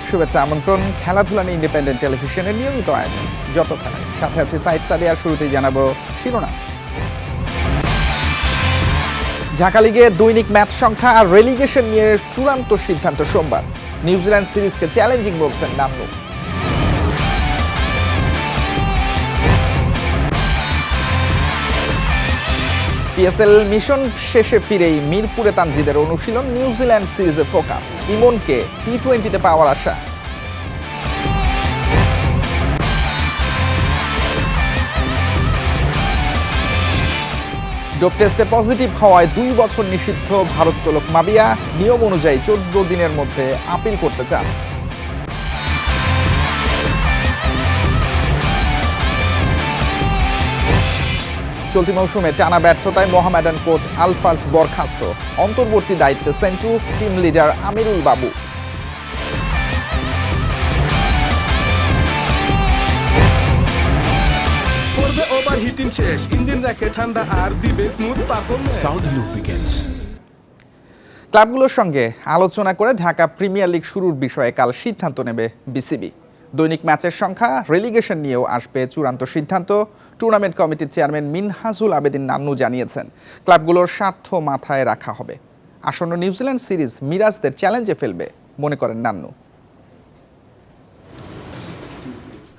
শুভেচ্ছা আমন্ত্রণ। খেলাধুলা নিয়ে ইন্ডিপেন্ডেন্ট টেলিভিশনের নিয়মিত আয়োজন যত খেলায়, সাথে আছে সাইদ সাদিয়ার। শুরুতেই জানাবো শিরোনাম। ঢাকা লিগের দৈনিক ম্যাচ সংখ্যা আর রেলিগেশন নিয়ে চূড়ান্ত সিদ্ধান্ত সোমবার। নিউজিল্যান্ড সিরিজকে চ্যালেঞ্জিং বলছেন নান্নু। পিএসএল মিশন শেষে ফিরেই মিরপুরে তানজিদের অনুশীলন। নিউজিল্যান্ড সিরিজে ফোকাস, ইমনকে টি-20তে পাওয়ার আশা। ডোপ টেস্টে পজিটিভ হওয়ায় 2 বছর নিষিদ্ধ ভারোত্তোলক মাবিয়া। নিয়ম অনুযায়ী 14 দিনের মধ্যে আপিল করতে চান। চলতি মৌসুমে টানা ব্যর্থতায় মোহামেডান কোচ আলফাজ বরখাস্ত। অন্তর্বর্তী দায়িত্বে সেন্টু, টিম লিডার আমিরুল বাবু। ওভারহিটিং শেষ, ইঞ্জিন রাখে ঠান্ডা আর দিবে স্মুথ পারফরম্যান্স। Saudi lubricants. ক্লাবগুলোর সঙ্গে আলোচনা করে ঢাকা প্রিমিয়ার লিগ শুরুর বিষয়ে কাল সিদ্ধান্ত নেবে বিসিবি। দৈনিক ম্যাচের সংখ্যা, রেলিগেশন নিয়েও আসবে চূড়ান্ত সিদ্ধান্ত। টুর্নামেন্ট কমিটির চেয়ারম্যান মিনহাজুল আবেদিন নান্নু জানিয়েছেন, ক্লাবগুলোর স্বার্থ মাথায় রাখা হবে। আসন্ন নিউজিল্যান্ড সিরিজ মিরাজদের চ্যালেঞ্জে ফেলবে মনে করেন নান্নু।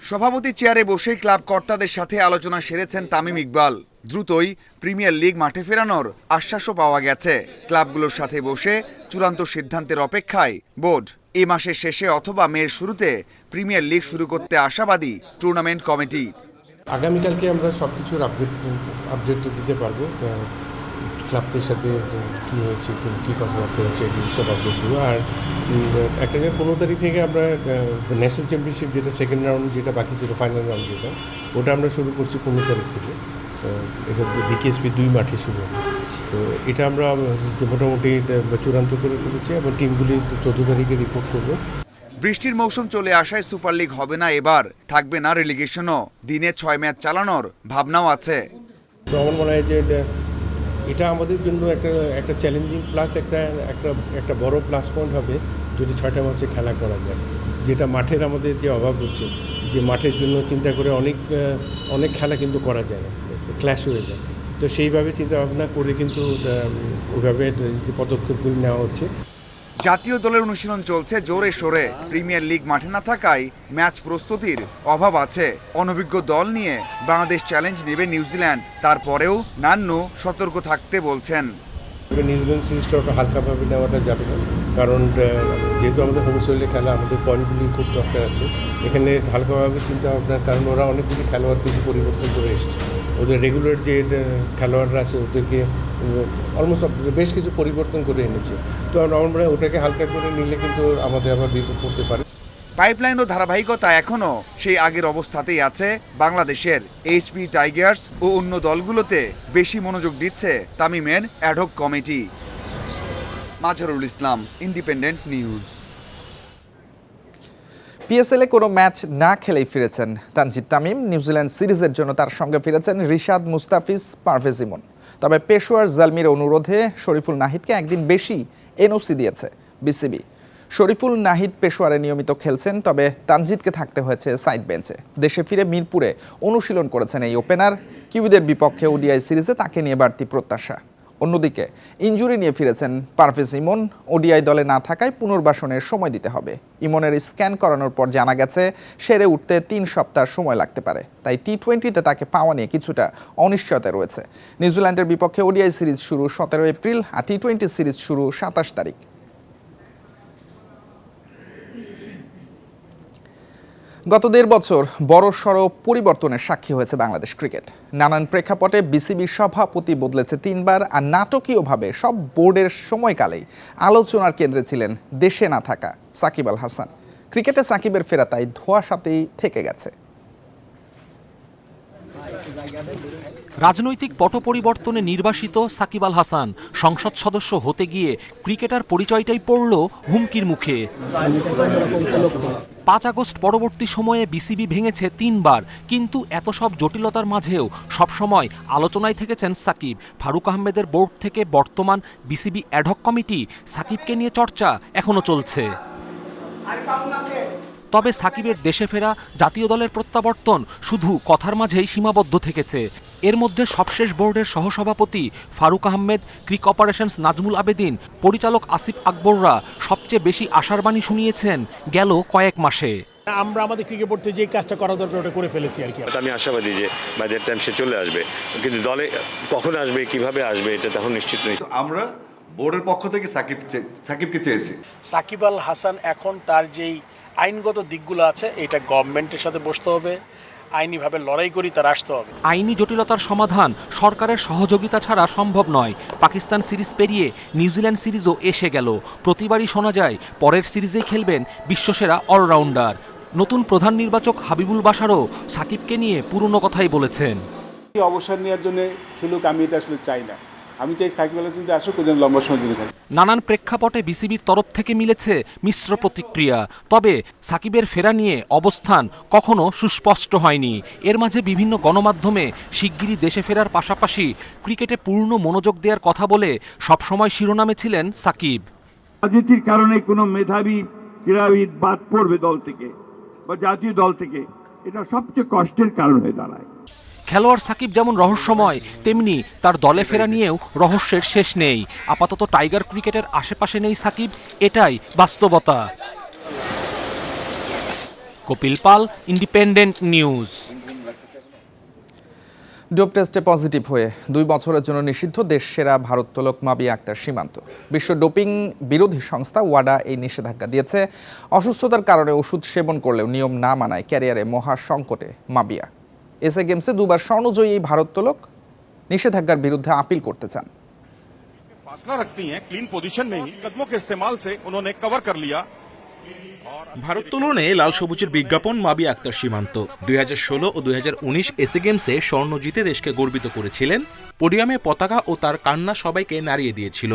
সভাপতি চেয়ারে বসেই ক্লাব কর্তাদের সাথে আলোচনা সেরেছেন তামিম ইকবাল। দ্রুতই প্রিমিয়ার লিগ মাঠে ফেরানোর আশ্বাসও পাওয়া গেছে। ক্লাবগুলোর সাথে বসে চূড়ান্ত সিদ্ধান্তের অপেক্ষায় বোর্ড। এ মাসের শেষে অথবা মের শুরুতে প্রিমিয়ার লিগ শুরু করতে আশাবাদী টুর্নামেন্ট কমিটি। আগামীকালকে আমরা সব কিছুর আপডেট দিতে পারবো। ক্লাবদের সাথে কী হয়েছে, কী কথাবার্তা হয়েছে, সব আপডেট দেবো। আর একটা 15 তারিখ থেকে আমরা ন্যাশনাল চ্যাম্পিয়নশিপ, যেটা সেকেন্ড রাউন্ড, যেটা বাকি ছিল ফাইনাল রাউন্ড, ওটা আমরা শুরু করছি 15 তারিখ থেকে। এটা বিকেএসপি 2 মাঠে শুরু হবে। তো এটা আমরা মোটামুটি চূড়ান্ত করে ফেলেছি এবং টিমগুলি 14 তারিখে রিপোর্ট করবো। বৃষ্টির মৌসুম চলে আসায় সুপার লিগ হবে না এবার, থাকবে না রেলিগেশনও। দিনে 6 ম্যাচ চালানোর ভাবনাও আছে। তো আমার মনে হয় যে এটা আমাদের জন্য একটা চ্যালেঞ্জিং প্লাস একটা বড় প্লাস পয়েন্ট হবে যদি 6টা ম্যাচে খেলা করা যায়। যেটা মাঠের আমাদের যে অভাব হচ্ছে, যে মাঠের জন্য চিন্তা করে অনেক খেলা কিন্তু করা যায় না, ক্ল্যাশ হয়ে যায়। তো সেইভাবে চিন্তা ভাবনা করে কিন্তু ওইভাবে পদক্ষেপগুলি নেওয়া হচ্ছে। জাতীয় দলের অনুশীলন চলছে জোরে সোরে। প্রিমিয়ার লিগ মাঠে না থাকায় ম্যাচ প্রস্তুতির অভাব আছে। অনভিজ্ঞ দল নিয়ে বাংলাদেশ চ্যালেঞ্জ নেবে নিউজিল্যান্ড। তারপরেও নান্নু সতর্ক থাকতে বলছেন। নিউজিল্যান্ড সিরিজটা ওটা হালকাভাবে নেওয়াটা যাবে না, কারণ যেহেতু আমাদের হোম সোইলে খেলা, আমাদের পয়েন্টগুলি খুব দরকার আছে। এখানে হালকাভাবে চিন্তা ভাবনার কারণ ওরা অনেকগুলি খেলোয়াড় কিন্তু পরিবর্তন করে এসেছে। ওদের রেগুলার যে খেলোয়াড়রা আছে ওদেরকে অলমোস্ট বেশ কিছু পরিবর্তন করে এনেছে। তো আমার মনে হয় ওটাকে হালকা করে নিলে কিন্তু আমাদের আবার বিপদ করতে পারে। পাইপলাইন ও ধারাবাহিকতা এখনও সেই আগের অবস্থাতেই আছে বাংলাদেশের। এইচপি টাইগার্স ও অন্য দলগুলোতে বেশি মনোযোগ দিচ্ছে তামিমের ad hoc committee. Mazharul Islam, independent news. পিএসএলে কোনো ম্যাচ না খেলেই ফিরেছেন তানজিদ তামিম। নিউজিল্যান্ড সিরিজের জন্য তার সঙ্গে ফিরেছেন রিশাদ মুস্তাফিজ, পারভেজ ইমন। তবে পেশোয়ার জালমির অনুরোধে শরীফুল নাহিদকে একদিন বেশি এনওসি দিয়েছে বিসিবি। শরীফুল নাহিদ পেশোয়ারে নিয়মিত খেলছেন, তবে তানজিদকে থাকতে হয়েছে সাইড বেঞ্চে। দেশে ফিরে মিরপুরে অনুশীলন করেছেন এই ওপেনার। কিউইদের বিপক্ষে ওডিআই সিরিজে তাকে নিয়ে বাড়তি প্রত্যাশা। অন্যদিকে ইনজুরি নিয়ে ফিরেছেন পারভেজ ইমন। ওডিআই দলে না থাকায় পুনর্বাসনের সময় দিতে হবে। ইমনের স্ক্যান করানোর পর জানা গেছে সেরে উঠতে 3 সপ্তাহ সময় লাগতে পারে। তাই টি-20তে তাকে পাওয়া নিয়ে কিছুটা অনিশ্চয়তা রয়েছে। নিউজিল্যান্ডের বিপক্ষে ওডিআই সিরিজ শুরু 17 এপ্রিল আর টি-20 সিরিজ শুরু 27 তারিখ। গত 1.5 বছর বড়সড় পরিবর্তনের সাক্ষী হয়েছে বাংলাদেশ ক্রিকেট। নানান প্রেক্ষাপটে বিসিবির সভাপতি বদলেছে 3 বার, আর নাটকীয়ভাবে সব বোর্ডের সময়কালেই আলোচনার কেন্দ্রে ছিলেন দেশে না থাকা সাকিব আল হাসান। ক্রিকেটে সাকিবের ফেরা তাই ধোঁয়াশাতেই থেকে গেছে। রাজনৈতিক পট পরিবর্তনে নির্বাসিত সাকিব আল হাসান সংসদ সদস্য হতে গিয়ে ক্রিকেটার পরিচয়টাই পড়ল হুমকির মুখে। 5 আগস্ট পরবর্তী সময়ে বিসিবি ভেঙেছে 3 বার, কিন্তু এত সব জটিলতার মাঝেও সবসময় আলোচনায় থেকেছেন সাকিব। ফারুক আহমেদের বোর্ড থেকে বর্তমান বিসিবি অ্যাডহক কমিটি, সাকিবকে নিয়ে চর্চা এখনো চলছে। তবে সাকিবের দেশে ফেরা, জাতীয় দলের প্রত্যাবর্তন শুধু কথার মাঝেই সীমাবদ্ধ থেকেছে। এর মধ্যে সবশেষ বোর্ডের সহসভাপতি ফারুক আহমেদ, ক্রিক অপারেশনস নাজমুল আবেদিন, পরিচালক আসিফ আকবররা সবচেয়ে বেশি আশার বাণী শুনিয়েছেন গেল কয়েক মাসে। আমরা আমাদের ক্রিকেট বোর্ড থেকে যে কাজটা করা দরকার ওটা করে ফেলেছি আর কি। আমি আশাবাদী যে বাই দ্যাট টাইম সে চলে আসবে, কিন্তু দলে কখন আসবে, কিভাবে আসবে, এটা তখন নিশ্চিত নেই। আমরা বোর্ডের পক্ষ থেকে সাকিবকে চেয়েছি। সাকিব আল হাসান এখন তার যেই আইনগত দিকগুলো আছে এটা গভর্নমেন্টের সাথে বসতে হবে, আইনিভাবে লড়াই করি তার আসতে হবে। আইনি জটিলতার সমাধান সরকারের সহযোগিতা ছাড়া সম্ভব নয়। পাকিস্তান সিরিজ পেরিয়ে নিউজিল্যান্ড সিরিজও এসে গেল। প্রতিবারই শোনা যায় পরের সিরিজেই খেলবেন বিশ্বসেরা অলরাউন্ডার। নতুন প্রধান নির্বাচক হাবিবুল বাশারও সাকিবকে নিয়ে পুরনো কথাই বলেছেন। অবসর নেওয়ার জন্য খেলুক, আমি এটা আসলে চাই না। আমি চাই সাকিব আল হাসান আসুক, ওজন লম্বা সময় জুড়ে থাকে। নানান প্রেক্ষাপটে বিসিবির তরফ থেকে মিলেছে মিশ্র প্রতিক্রিয়া। তবে সাকিবের ফেরা নিয়ে অবস্থান কখনো সুস্পষ্ট হয়নি। এর মাঝে বিভিন্ন গণমাধ্যমে শিগগিরই দেশে ফেরার পাশাপাশি ক্রিকেটে পূর্ণ মনোযোগ দেওয়ার কথা বলে সবসময় শিরোনামে ছিলেন সাকিব। রাজনীতির কারণে কোনো মেধাবী ক্রীড়াবিদ বাদ পড়বে দল থেকে বা জাতীয় দল থেকে, এটা সবচেয়ে কষ্টের কারণ হয়ে দাঁড়ায়। খেলোয়াড় সাকিব যেমন রহস্যময়, তেমনি তার দলে ফেরা নিয়েও রহস্যের শেষ নেই। আপাতত টাইগার ক্রিকেটের আশেপাশে নেই সাকিব, এটাই বাস্তবতা। কপিল পাল, ইন্ডিপেন্ডেন্ট নিউজ। ডোপ টেস্টে পজিটিভ হয়ে 2 বছরের জন্য নিষিদ্ধ দেশসেরা ভারোত্তোলক মাবিয়া আক্তার সীমান্ত। বিশ্ব ডোপিং বিরোধী সংস্থা ওয়াডা এই নিষেধাজ্ঞা দিয়েছে। অসুস্থতার কারণে ওষুধ সেবন করলেও নিয়ম না মানায় ক্যারিয়ারে মহা সংকটে মাবিয়া। এসএ গেমসে 2বার স্বর্ণজয়ী এই ভারোত্তোলক নিষেধাজ্ঞার বিরুদ্ধে আপিল করতে চান। ভারোত্তোলনে লাল সবুজের বিজ্ঞাপন মাবিয়া আক্তার সীমান্ত 2016 ও 2019 এসএ গেমসে স্বর্ণ জিতে দেশকে গর্বিত করেছিলেন। পোডিয়ামে পতাকা ও তার কান্না সবাইকে নাড়িয়ে দিয়েছিল।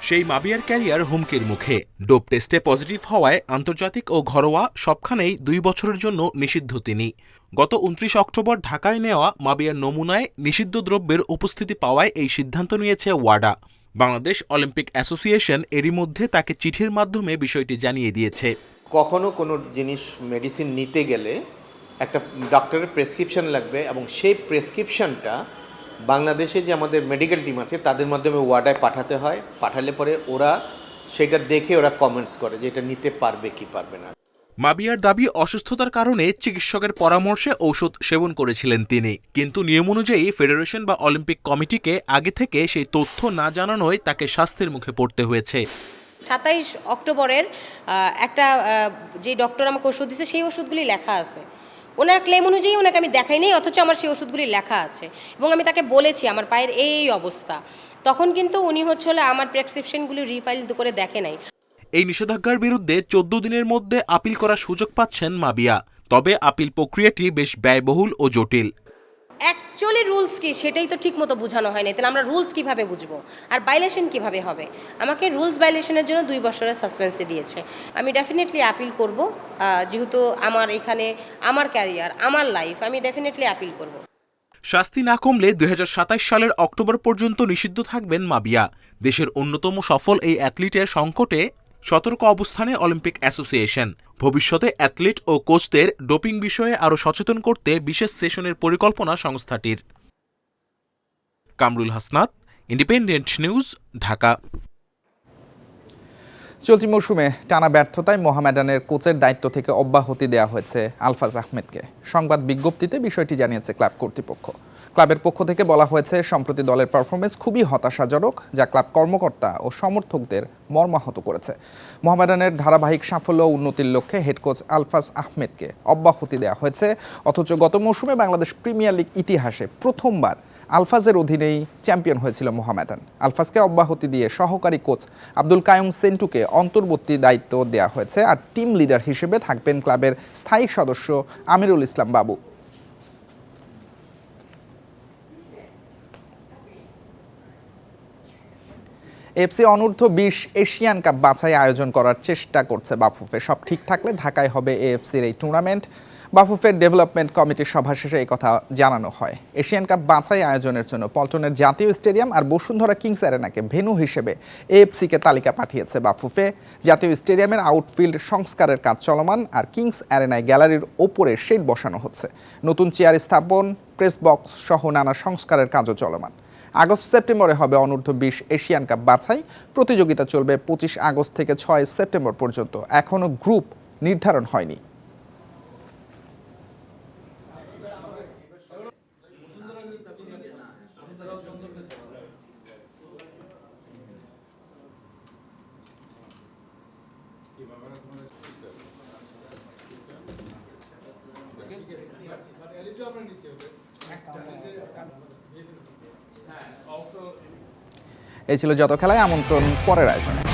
সেই মাবিয়ার ক্যারিয়ার হুমকির মুখে। ডোপ টেস্টে পজিটিভ হওয়ায় আন্তর্জাতিক ও ঘরোয়া সবখানেই 2 বছরের জন্য নিষিদ্ধ তিনি। গত 29 অক্টোবর ঢাকায় নেওয়া মাবিয়ার নমুনায় নিষিদ্ধ দ্রব্যের উপস্থিতি পাওয়ায় এই সিদ্ধান্ত নিয়েছে ওয়াডা। বাংলাদেশ অলিম্পিক অ্যাসোসিয়েশন এরই মধ্যে তাকে চিঠির মাধ্যমে বিষয়টি জানিয়ে দিয়েছে। কখনো কোনো জিনিস মেডিসিন নিতে গেলে একটা ডক্টরের প্রেসক্রিপশন লাগবে এবং সেই প্রেসক্রিপশনটা বাংলাদেশে যে আমাদের মেডিকেল টিম আছে তাদের মাধ্যমে ওয়ার্ডায় পাঠাতে হয়। পাঠালে পরে ওরা সেটা দেখে ওরা কমেন্টস করে যে এটা নিতে পারবে কি পারবে না। মাবিয়ার দাবি অসুস্থতার কারণে চিকিৎসকের পরামর্শে ঔষধ সেবন করেছিলেন তিনি, কিন্তু নিয়ম অনুযায়ী ফেডারেশন বা অলিম্পিক কমিটিকে আগে থেকে সেই তথ্য না জানানোয় তাকে শাস্তির মুখে পড়তে হয়েছে। 27 অক্টোবরের একটা যে ডক্টর আমাকে ওষুধ দিয়েছে সেই ওষুধগুলি লেখা আছে। ওনার ক্লেম অনুযায়ী ওনাকে আমি দেখাই নাই, অথচ আমার সেই ওষুধগুলি লেখা আছে এবং আমি তাকে বলেছি আমার পায়ের এই অবস্থা। তখন কিন্তু উনি হচ্ছে আমার প্রেসক্রিপশনগুলি রিফাইল করে দেখে নাই। এই নিষেধাজ্ঞার বিরুদ্ধে 14 দিনের মধ্যে আপিল করার সুযোগ পাচ্ছেন মাবিয়া। তবে আপিল প্রক্রিয়াটি বেশ ব্যয়বহুল ও জটিল। অ্যাকচুয়ালি রুলস কি সেটাই তো ঠিক মতো বোঝানো হয়নি। তাহলে আমরা রুলস কিভাবে বুঝবো আর ভায়োলেশন কিভাবে হবে? আমাকে রুলস ভায়োলেশনের জন্য 2 বছরের সাসপেন্সে দিয়েছে। আমি ডেফিনেটলি আপিল করব, যেহেতু আমার এখানে আমার ক্যারিয়ার, আমার লাইফ, আমি ডেফিনেটলি আপিল করব। শাস্তি না কমলে 2027 সালের অক্টোবর পর্যন্ত নিষিদ্ধ থাকবেন মাবিয়া। দেশের অন্যতম সফল এই অ্যাথলিটের সংকটে সতর্ক অবস্থানে অলিম্পিক অ্যাসোসিয়েশন। ভবিষ্যতে অ্যাথলিট ও কোচদের ডোপিং বিষয়ে আরও সচেতন করতে বিশেষ সেশনের পরিকল্পনা সংস্থাটির। Kamrul Hasnat, independent news, Dhaka. চলতি মৌসুমে টানা ব্যর্থতায় মোহামেডানের কোচের দায়িত্ব থেকে অব্যাহতি দেওয়া হয়েছে আলফাজ আহমেদকে। সংবাদ বিজ্ঞপ্তিতে বিষয়টি জানিয়েছে ক্লাব কর্তৃপক্ষ। ক্লাবের পক্ষ থেকে বলা হয়েছে, সম্প্রতি দলের পারফরমেন্স খুবই হতাশাজনক, যা ক্লাব কর্মকর্তা ও সমর্থকদের মর্মাহত করেছে। মোহামেডানের ধারাবাহিক সাফল্য ও উন্নতির লক্ষ্যে হেড কোচ আলফাজ আহমেদকে অব্যাহতি দেওয়া হয়েছে। অথচ গত মৌসুমে বাংলাদেশ প্রিমিয়ার লিগ ইতিহাসে প্রথমবার আলফাজের অধীনেই চ্যাম্পিয়ন হয়েছিল মোহামেডান। আলফাজকে অব্যাহতি দিয়ে সহকারী কোচ আব্দুল কায়ুম সেন্টুকে অন্তর্বর্তী দায়িত্ব দেওয়া হয়েছে। আর টিম লিডার হিসেবে থাকবেন ক্লাবের স্থায়ী সদস্য আমিরুল ইসলাম বাবু। এফসি অনূর্ধ্ব 20 এশিয়ান কাপ বাছাই আয়োজন করার চেষ্টা করছে বাফুফে। সব ঠিক থাকলে ঢাকায় হবে এএফসির এই টুর্নামেন্ট। বাফুফের ডেভেলপমেন্ট কমিটির সভা শেষে এই কথা জানানো হয়। এশিয়ান কাপ বাছাই আয়োজনের জন্য পল্টনের জাতীয় স্টেডিয়াম আর বসুন্ধরা কিংস অ্যারেনাকে ভেন্যু হিসেবে এএফসিকে তালিকা পাঠিয়েছে বাফুফে। জাতীয় স্টেডিয়ামের আউটফিল্ড সংস্কারের কাজ চলমান, আর কিংস অ্যারেনায় গ্যালারির ওপরে শেড বসানো হচ্ছে। নতুন চেয়ার স্থাপন, প্রেস বক্স সহ নানা সংস্কারের কাজও চলমান। আগস্ট সেপ্টেম্বরে হবে অনূর্ধ্ব-20 এশিয়ান কাপ বাছাই। প্রতিযোগিতা চলবে 25 আগস্ট থেকে 6 সেপ্টেম্বর পর্যন্ত। এখনও গ্রুপ নির্ধারণ হয়নি। এই ছিল যত খেলায় আমন্ত্রণ পরের আয়োজনে।